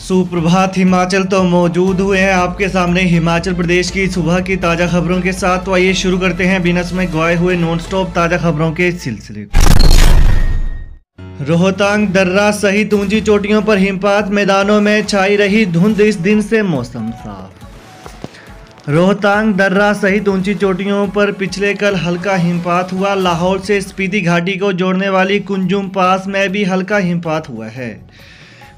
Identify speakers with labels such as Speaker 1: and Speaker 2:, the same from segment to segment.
Speaker 1: सुप्रभात हिमाचल तो मौजूद हुए हैं आपके सामने हिमाचल प्रदेश की सुबह की ताज़ा खबरों के साथ। तो आइए शुरू करते हैं बिना समय गवाए हुए नॉन स्टॉप ताज़ा खबरों के सिलसिले। रोहतांग दर्रा सहित ऊंची चोटियों पर हिमपात, मैदानों में छाई रही धुंध, इस दिन से मौसम साफ। रोहतांग दर्रा सहित ऊंची चोटियों पर पिछले कल हल्का हिमपात हुआ। लाहौल से स्पीति घाटी को जोड़ने वाली कुंजुम पास में भी हल्का हिमपात हुआ है।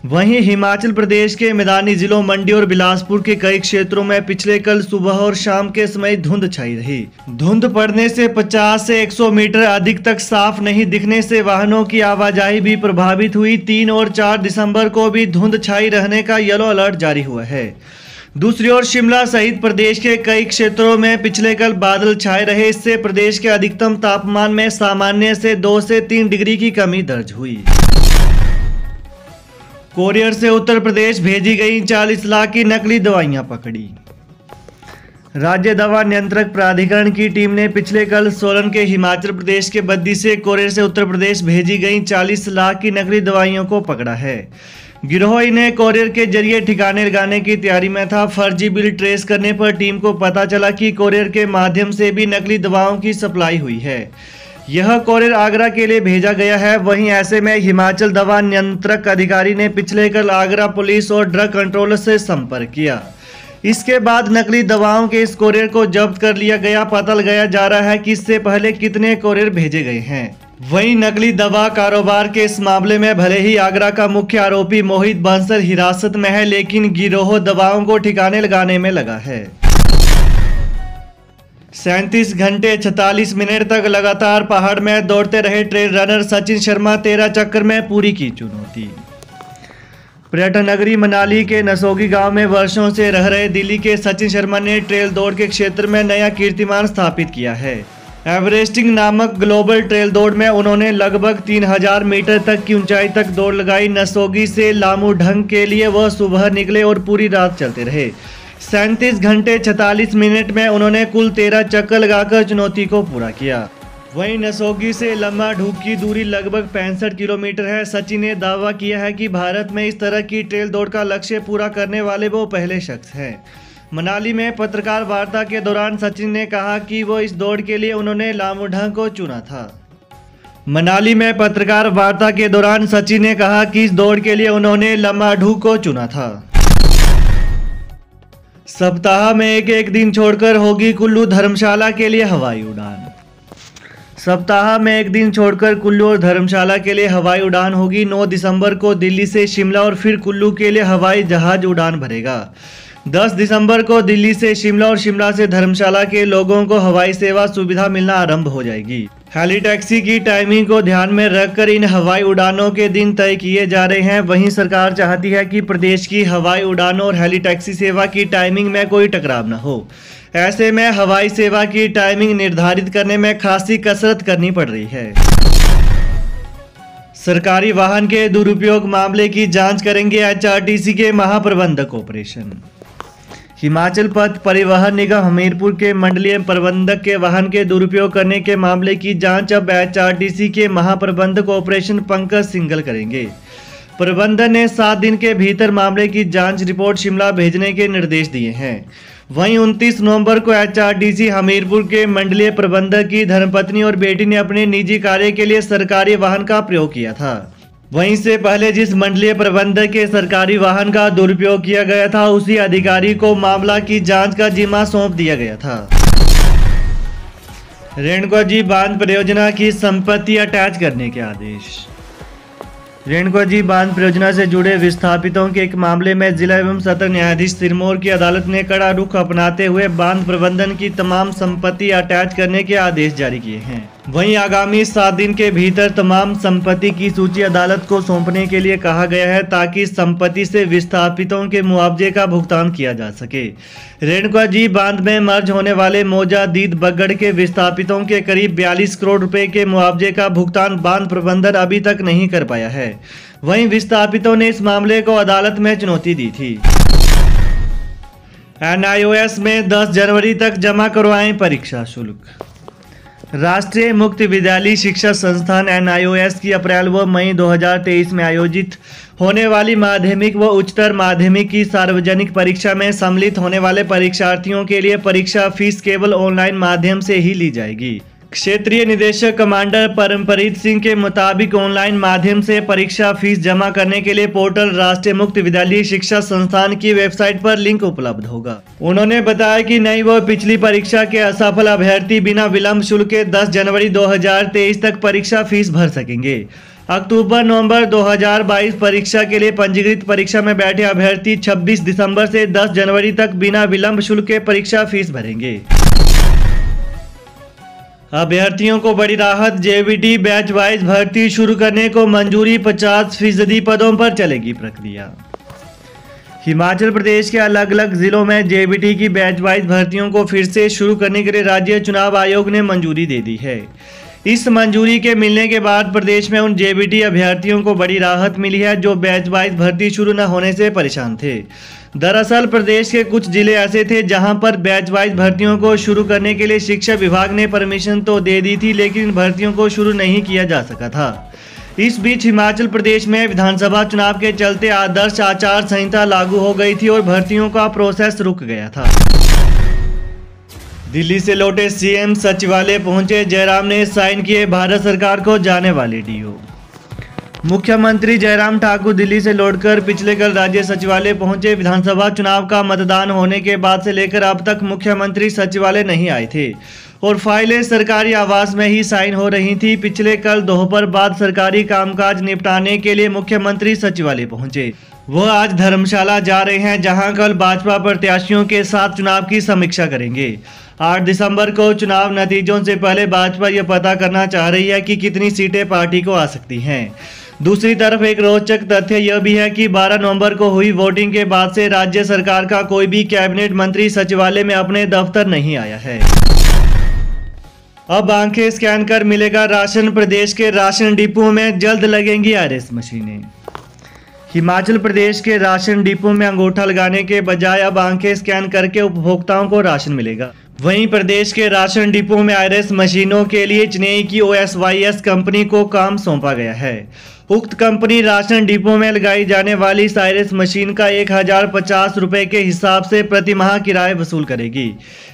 Speaker 1: वहीं हिमाचल प्रदेश के मैदानी जिलों मंडी और बिलासपुर के कई क्षेत्रों में पिछले कल सुबह और शाम के समय धुंध छाई रही। धुंध पड़ने से 50 से 100 मीटर अधिक तक साफ नहीं दिखने से वाहनों की आवाजाही भी प्रभावित हुई। 3 और 4 दिसंबर को भी धुंध छाई रहने का येलो अलर्ट जारी हुआ है। दूसरी ओर शिमला सहित प्रदेश के कई क्षेत्रों में पिछले कल बादल छाए रहे। इससे प्रदेश के अधिकतम तापमान में सामान्य से 2 से 3 डिग्री की कमी दर्ज हुई। कोरियर से उत्तर प्रदेश भेजी गई 40 लाख की नकली दवाइयां पकड़ी। राज्य दवा नियंत्रक प्राधिकरण की टीम ने पिछले कल सोलन के हिमाचल प्रदेश के बद्दी से कोरियर से उत्तर प्रदेश भेजी गई 40 लाख की नकली दवाइयों को पकड़ा है। गिरोह इन्हें कोरियर के जरिए ठिकाने लगाने की तैयारी में था। फर्जी बिल ट्रेस करने पर टीम को पता चला कि कोरियर के माध्यम से भी नकली दवाओं की सप्लाई हुई है। यह कोरियर आगरा के लिए भेजा गया है। वहीं ऐसे में हिमाचल दवा नियंत्रक अधिकारी ने पिछले कल आगरा पुलिस और ड्रग कंट्रोलर से संपर्क किया। इसके बाद नकली दवाओं के इस कोरियर को जब्त कर लिया गया। पता लगाया जा रहा है कि इससे पहले कितने कोरियर भेजे गए हैं। वहीं नकली दवा कारोबार के इस मामले में भले ही आगरा का मुख्य आरोपी मोहित बंसल हिरासत में है, लेकिन गिरोह दवाओं को ठिकाने लगाने में लगा है। 37 घंटे 46 मिनट तक लगातार पहाड़ में दौड़ते रहे ट्रेल रनर सचिन शर्मा, 13 चक्कर में पूरी की चुनौती। पर्यटन नगरी मनाली के नसोगी गांव में वर्षों से रह रहे दिल्ली के सचिन शर्मा ने ट्रेल दौड़ के क्षेत्र में नया कीर्तिमान स्थापित किया है। एवरेस्टिंग नामक ग्लोबल ट्रेल दौड़ में उन्होंने लगभग 3000 मीटर तक की ऊंचाई तक दौड़ लगाई। नसोगी से लामू ढंग के लिए वह सुबह निकले और पूरी रात चलते रहे। 37 घंटे 46 मिनट में उन्होंने कुल 13 चक्कर लगाकर चुनौती को पूरा किया। वहीं नसोगी से लम्मा ढूक की दूरी लगभग 65 किलोमीटर है। सचिन ने दावा किया है कि भारत में इस तरह की ट्रेल दौड़ का लक्ष्य पूरा करने वाले वो पहले शख्स हैं। मनाली में पत्रकार वार्ता के दौरान सचिन ने कहा कि वो इस दौड़ के लिए उन्होंने लामू ढंग को चुना था। मनाली में पत्रकार वार्ता के दौरान सचिन ने कहा कि इस दौड़ के लिए उन्होंने लम्मा ढूक को चुना था। सप्ताह में एक दिन छोड़कर होगी कुल्लू धर्मशाला के लिए हवाई उड़ान। सप्ताह में एक दिन छोड़कर कुल्लू और धर्मशाला के लिए हवाई उड़ान होगी। 9 दिसंबर को दिल्ली से शिमला और फिर कुल्लू के लिए हवाई जहाज उड़ान भरेगा। 10 दिसंबर को दिल्ली से शिमला और शिमला से धर्मशाला के लोगों को हवाई सेवा सुविधा मिलना आरंभ हो जाएगी। हेली टैक्सी की टाइमिंग को ध्यान में रखकर इन हवाई उड़ानों के दिन तय किए जा रहे हैं। वहीं सरकार चाहती है कि प्रदेश की हवाई उड़ानों और हेली टैक्सी सेवा की टाइमिंग में कोई टकराव न हो। ऐसे में हवाई सेवा की टाइमिंग निर्धारित करने में खासी कसरत करनी पड़ रही है। सरकारी वाहन के दुरुपयोग मामले की जांच करेंगे HRTC के महाप्रबंधक ऑपरेशन। हिमाचल पथ परिवहन निगम हमीरपुर के मंडलीय प्रबंधक के वाहन के दुरुपयोग करने के मामले की जांच अब HRTC के महाप्रबंधक ऑपरेशन पंकज सिंघल करेंगे। प्रबंधन ने 7 दिन के भीतर मामले की जांच रिपोर्ट शिमला भेजने के निर्देश दिए हैं। वहीं 29 नवंबर को HRTC हमीरपुर के मंडलीय प्रबंधक की धर्मपत्नी और बेटी ने अपने निजी कार्य के लिए सरकारी वाहन का प्रयोग किया था। वहीं से पहले जिस मंडलीय प्रबंधक के सरकारी वाहन का दुरुपयोग किया गया था, उसी अधिकारी को मामला की जांच का जिम्मा सौंप दिया गया था। रेणुका जी बांध परियोजना की संपत्ति अटैच करने के आदेश। रेणुका जी बांध परियोजना से जुड़े विस्थापितों के एक मामले में जिला एवं सत्र न्यायाधीश सिरमौर की अदालत ने कड़ा रुख अपनाते हुए बांध प्रबंधन की तमाम संपत्ति अटैच करने के आदेश जारी किए हैं। वहीं आगामी 7 दिन के भीतर तमाम संपत्ति की सूची अदालत को सौंपने के लिए कहा गया है, ताकि संपत्ति से विस्थापितों के मुआवजे का भुगतान किया जा सके। रेणुका जी बांध में मर्ज होने वाले मौजा दीद बगड़ के विस्थापितों के करीब 42 करोड़ रुपए के मुआवजे का भुगतान बांध प्रबंधन अभी तक नहीं कर पाया है। वहीं विस्थापितों ने इस मामले को अदालत में चुनौती दी थी। NIOS में 10 जनवरी तक जमा करवाएं परीक्षा शुल्क। राष्ट्रीय मुक्त विद्यालय शिक्षा संस्थान NIOS की अप्रैल व मई 2023 में आयोजित होने वाली माध्यमिक व उच्चतर माध्यमिक की सार्वजनिक परीक्षा में सम्मिलित होने वाले परीक्षार्थियों के लिए परीक्षा फीस केवल ऑनलाइन माध्यम से ही ली जाएगी। क्षेत्रीय निदेशक कमांडर परमप्रीत सिंह के मुताबिक ऑनलाइन माध्यम से परीक्षा फीस जमा करने के लिए पोर्टल राष्ट्रीय मुक्त विद्यालय शिक्षा संस्थान की वेबसाइट पर लिंक उपलब्ध होगा। उन्होंने बताया कि नई व पिछली परीक्षा के असफल अभ्यर्थी बिना विलंब शुल्क के 10 जनवरी 2023 तक परीक्षा फीस भर सकेंगे। अक्टूबर-नवंबर 2022 परीक्षा के लिए पंजीकृत परीक्षा में बैठे अभ्यर्थी 26 दिसंबर से 10 जनवरी तक बिना विलंब शुल्क के परीक्षा फीस भरेंगे। अभ्यर्थियों को बड़ी राहत, JBT बैच वाइज भर्ती शुरू करने को मंजूरी, 50% पदों पर चलेगी प्रक्रिया। हिमाचल प्रदेश के अलग अलग जिलों में JBT की बैच वाइज भर्तियों को फिर से शुरू करने के लिए राज्य चुनाव आयोग ने मंजूरी दे दी है। इस मंजूरी के मिलने के बाद प्रदेश में उन JBT अभ्यर्थियों को बड़ी राहत मिली है जो बैच वाइज भर्ती शुरू न होने से परेशान थे। दरअसल प्रदेश के कुछ जिले ऐसे थे जहां पर बैच वाइज भर्तियों को शुरू करने के लिए शिक्षा विभाग ने परमिशन तो दे दी थी, लेकिन भर्तियों को शुरू नहीं किया जा सका था। इस बीच हिमाचल प्रदेश में विधानसभा चुनाव के चलते आदर्श आचार संहिता लागू हो गई थी और भर्तियों का प्रोसेस रुक गया था। दिल्ली से लौटे CM सचिवालय पहुंचे, जयराम ने साइन किए भारत सरकार को जाने वाले DO। मुख्यमंत्री जयराम ठाकुर दिल्ली से लौटकर पिछले कल राज्य सचिवालय पहुंचे। विधानसभा चुनाव का मतदान होने के बाद से लेकर अब तक मुख्यमंत्री सचिवालय नहीं आए थे और फाइलें सरकारी आवास में ही साइन हो रही थी। पिछले कल दोपहर बाद सरकारी कामकाज निपटाने के लिए मुख्यमंत्री सचिवालय पहुंचे। वह आज धर्मशाला जा रहे हैं, जहां कल भाजपा प्रत्याशियों के साथ चुनाव की समीक्षा करेंगे। 8 दिसंबर को चुनाव नतीजों से पहले भाजपा यह पता करना चाह रही है कि कितनी सीटें पार्टी को आ सकती हैं। दूसरी तरफ एक रोचक तथ्य यह भी है कि 12 नवंबर को हुई वोटिंग के बाद से राज्य सरकार का कोई भी कैबिनेट मंत्री सचिवालय में अपने दफ्तर नहीं आया है। अब आंखें स्कैन कर मिलेगा राशन। प्रदेश के राशन डिपो में जल्द लगेंगी IRS मशीनें। हिमाचल प्रदेश के राशन डिपो में अंगूठा लगाने के बजाय अब आंखें स्कैन करके उपभोक्ताओं को राशन मिलेगा। वहीं प्रदेश के राशन डिपो में IRS मशीनों के लिए चेन्नई की OSYS कंपनी को काम सौंपा गया है। उक्त कंपनी राशन डिपो में लगाई जाने वाली इस IRS मशीन का 1050 रुपये के हिसाब से प्रति माह किराया वसूल करेगी।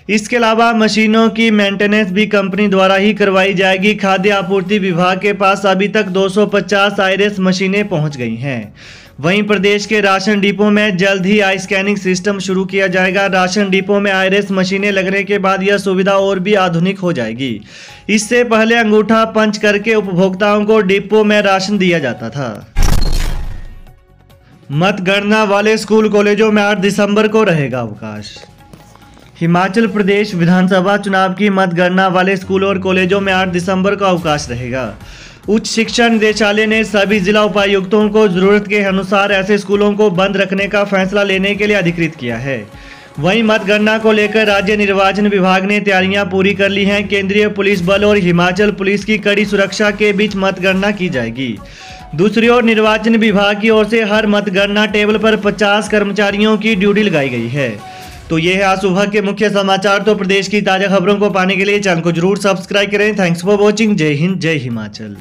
Speaker 1: इसके अलावा मशीनों की मेंटेनेंस भी कंपनी द्वारा ही करवाई जाएगी। खाद्य आपूर्ति विभाग के पास अभी तक 250 IRS मशीनें पहुंच गई हैं। वहीं प्रदेश के राशन डिपो में जल्द ही आई स्कैनिंग सिस्टम शुरू किया जाएगा। राशन डिपो में IRS मशीनें लगने के बाद यह सुविधा और भी आधुनिक हो जाएगी। इससे पहले अंगूठा पंच करके उपभोक्ताओं को डिपो में राशन दिया जाता था। मतगणना वाले स्कूल कॉलेजों में 8 दिसंबर को रहेगा अवकाश। हिमाचल प्रदेश विधानसभा चुनाव की मतगणना वाले स्कूलों और कॉलेजों में 8 दिसंबर को अवकाश रहेगा। उच्च शिक्षा निदेशालय ने सभी जिला उपायुक्तों को जरूरत के अनुसार ऐसे स्कूलों को बंद रखने का फैसला लेने के लिए अधिकृत किया है। वहीं मतगणना को लेकर राज्य निर्वाचन विभाग ने तैयारियां पूरी कर ली हैं। केंद्रीय पुलिस बल और हिमाचल पुलिस की कड़ी सुरक्षा के बीच मतगणना की जाएगी। दूसरी ओर निर्वाचन विभाग की ओर से हर मतगणना टेबल पर 50 कर्मचारियों की ड्यूटी लगाई गई है। तो ये है आज सुबह के मुख्य समाचार। तो प्रदेश की ताज़ा खबरों को पाने के लिए चैनल को जरूर सब्सक्राइब करें। Thanks for watching. जय हिंद, जय हिमाचल।